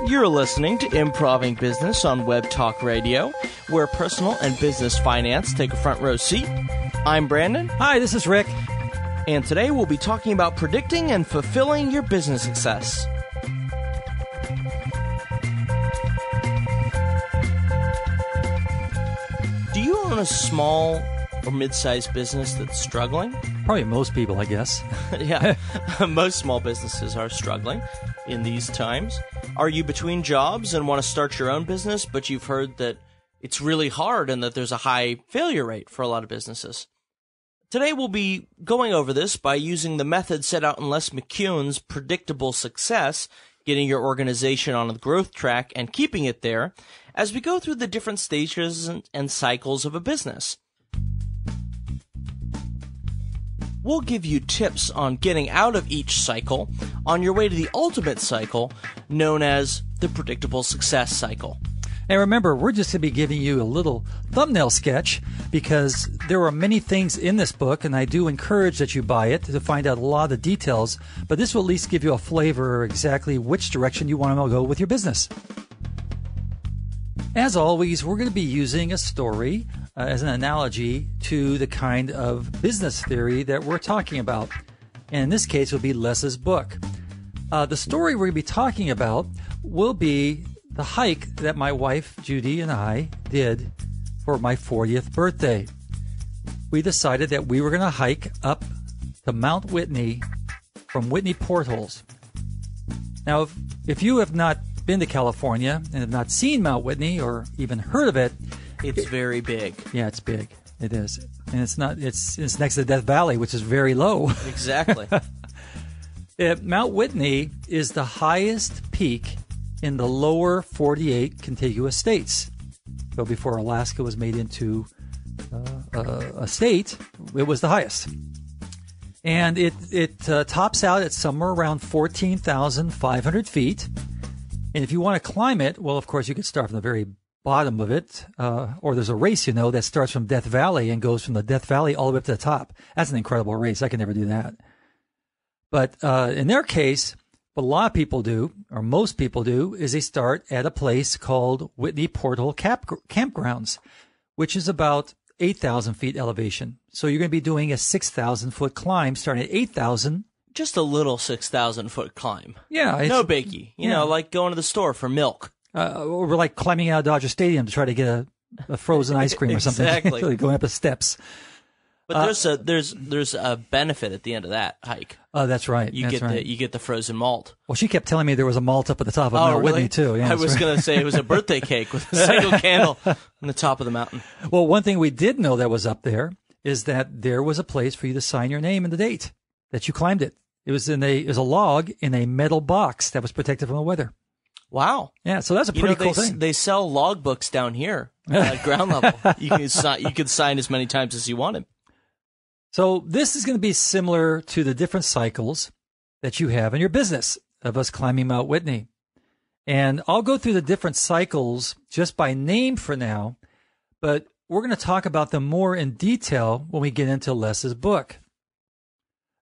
You're listening to Improving Business on Web Talk Radio, where personal and business finance take a front row seat. I'm Brandon. Hi, this is Rick. And today we'll be talking about predicting and fulfilling your business success. Do you own a small or mid-sized business that's struggling? Probably most people, I guess. Yeah, most small businesses are struggling in these times. Are you between jobs and want to start your own business, but you've heard that it's really hard and that there's a high failure rate for a lot of businesses? Today we'll be going over this by using the method set out in Les McCune's Predictable Success, getting your organization on the growth track and keeping it there, as we go through the different stages and cycles of a business. We'll give you tips on getting out of each cycle on your way to the ultimate cycle, known as the Predictable Success cycle. And remember, we're just going to be giving you a little thumbnail sketch because there are many things in this book, and I do encourage that you buy it to find out a lot of the details, but this will at least give you a flavor of exactly which direction you want to go with your business. As always, we're going to be using a story as an analogy to the kind of business theory that we're talking about. And in this case, it will be Les's book. The story we're going to be talking about will be the hike that my wife, Judy, and I did for my 40th birthday. We decided that we were going to hike up to Mount Whitney from Whitney Portholes. Now, if you have not been to California and have not seen Mount Whitney or even heard of it, it's very big. Yeah, it's big. It is. And it's next to Death Valley, which is very low. Exactly. Mount Whitney is the highest peak in the lower 48 contiguous states. So before Alaska was made into a state, it was the highest. And it tops out at somewhere around 14,500 feet. And if you want to climb it, well, of course, you could start from the very bottom of it, or there's a race, that starts from Death Valley and goes from the Death Valley all the way up to the top. That's an incredible race. I can never do that. But in their case, what a lot of people do, or most people do, is they start at a place called Whitney Porthole Campgrounds, which is about 8,000 feet elevation. So you're going to be doing a 6,000-foot climb starting at 8,000. Just a little 6,000-foot climb. Yeah. No biggie. You know, like going to the store for milk. Or like climbing out of Dodger Stadium to try to get a frozen ice cream or something. Exactly. Going up the steps. But there's a benefit at the end of that hike. Oh, that's right. You get the frozen malt. Well, she kept telling me there was a malt up at the top of Mount Whitney too. Yeah, I was going to say it was a birthday cake with a single candle on the top of the mountain. Well, one thing we did know that was up there is that there was a place for you to sign your name and the date that you climbed it. It was a log in a metal box that was protected from the weather. Wow. Yeah, so that's a pretty cool thing. They sell log books down here at ground level. You could sign as many times as you wanted. So this is going to be similar to the different cycles that you have in your business of us climbing Mount Whitney. And I'll go through the different cycles just by name for now, but we're going to talk about them more in detail when we get into Les's book.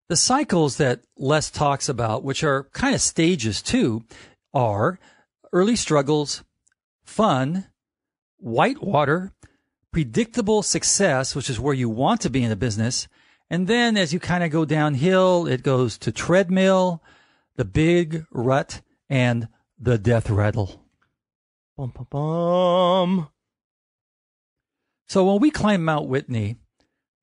The cycles that Les talks about, which are kind of stages too, are early struggles, fun, whitewater, predictable success, which is where you want to be in a business. And then as you kind of go downhill, it goes to treadmill, the big rut, and the death rattle. Bum, bum, bum. So when we climbed Mount Whitney,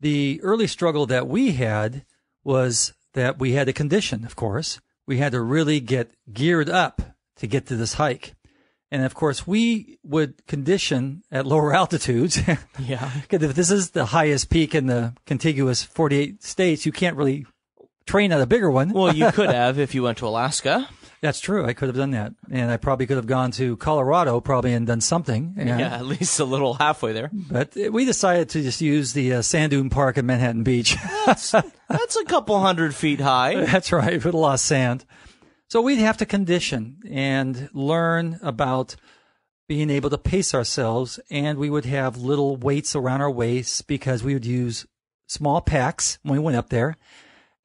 the early struggle that we had was that we had a condition, of course. We had to really get geared up to get to this hike. And of course, we would condition at lower altitudes. Yeah. Because if this is the highest peak in the contiguous 48 states, you can't really train at a bigger one. Well, you could have if you went to Alaska. That's true. I could have done that. And I probably could have gone to Colorado and done something. Yeah, at least a little halfway there. But we decided to just use the Sand Dune Park in Manhattan Beach. That's a couple 100 feet high. That's right, with a lot of sand. So we'd have to condition and learn about being able to pace ourselves, and we would have little weights around our waists because we would use small packs when we went up there.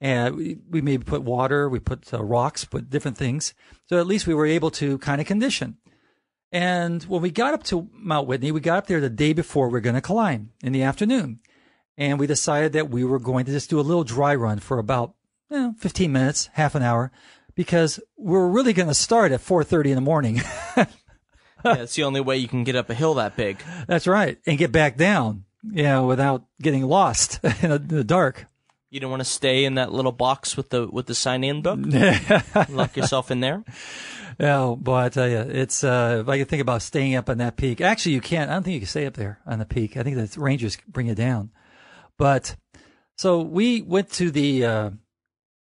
And we maybe put water, we put rocks, put different things. So at least we were able to kind of condition. And when we got up to Mount Whitney, we got up there the day before we were going to climb in the afternoon. And we decided that we were going to just do a little dry run for about 15 minutes, half an hour, because we're really going to start at 4:30 in the morning. Yeah, it's the only way you can get up a hill that big. That's right. And get back down, without getting lost in the dark. You don't want to stay in that little box with the sign-in book? Lock yourself in there? No, but I tell you, it's, if I can think about staying up on that peak. Actually, you can't. I don't think you can stay up there on the peak. I think the rangers bring you down. But, so we went to the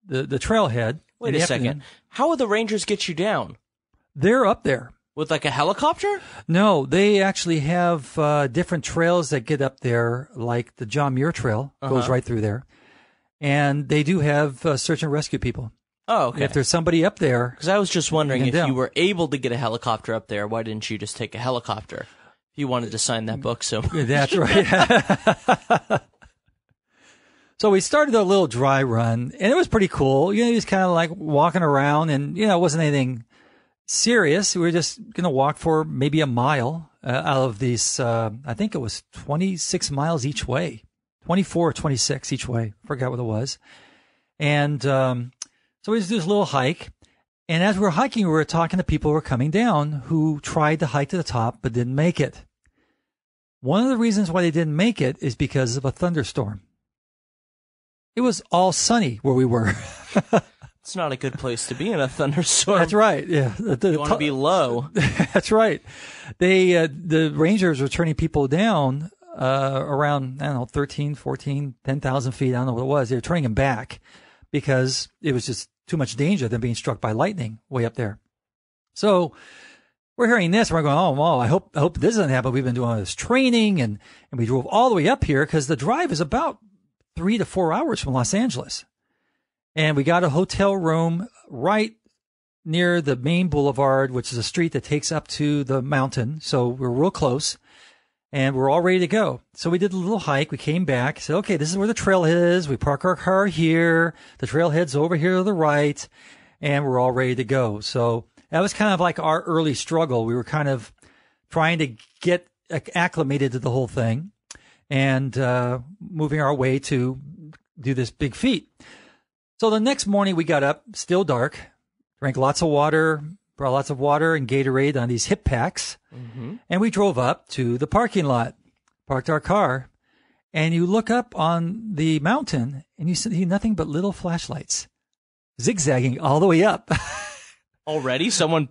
trailhead. Wait a second. How would the rangers get you down? They're up there. With like a helicopter? No, they actually have different trails that get up there, like the John Muir Trail goes right through there. And they do have search and rescue people. Oh, okay. If there's somebody up there. Because I was just wondering if you were able to get a helicopter up there, why didn't you just take a helicopter? If you wanted to sign that book so much. That's right. So we started a little dry run, and it was pretty cool. Just kind of like walking around, and, it wasn't anything serious. We were just going to walk for maybe a mile out of these, I think it was 26 miles each way, 24 or 26 each way. Forgot what it was. And so we just did this little hike. And as we were hiking, we were talking to people who were coming down who tried to hike to the top but didn't make it. One of the reasons why they didn't make it is because of a thunderstorm. It was all sunny where we were. It's not a good place to be in a thunderstorm. That's right. Yeah, you want to be low. That's right. The rangers were turning people down around 13, 14, 10,000 feet. I don't know what it was. They were turning them back because it was just too much danger than being struck by lightning way up there. So we're hearing this, and we're going, oh, well, I hope this doesn't happen. We've been doing all this training, and we drove all the way up here because the drive is about 3 to 4 hours from Los Angeles. And we got a hotel room right near the main boulevard, which is a street that takes up to the mountain. So we're real close, and we're all ready to go. So we did a little hike. We came back, said, okay, this is where the trailhead is. We park our car here. The trailhead's over here to the right, and we're all ready to go. So that was kind of like our early struggle. We were kind of trying to get acclimated to the whole thing and moving our way to do this big feat. So the next morning we got up, still dark, drank lots of water, brought lots of water and Gatorade on these hip packs, and we drove up to the parking lot, parked our car, and you look up on the mountain and you see nothing but little flashlights zigzagging all the way up. Already? Someone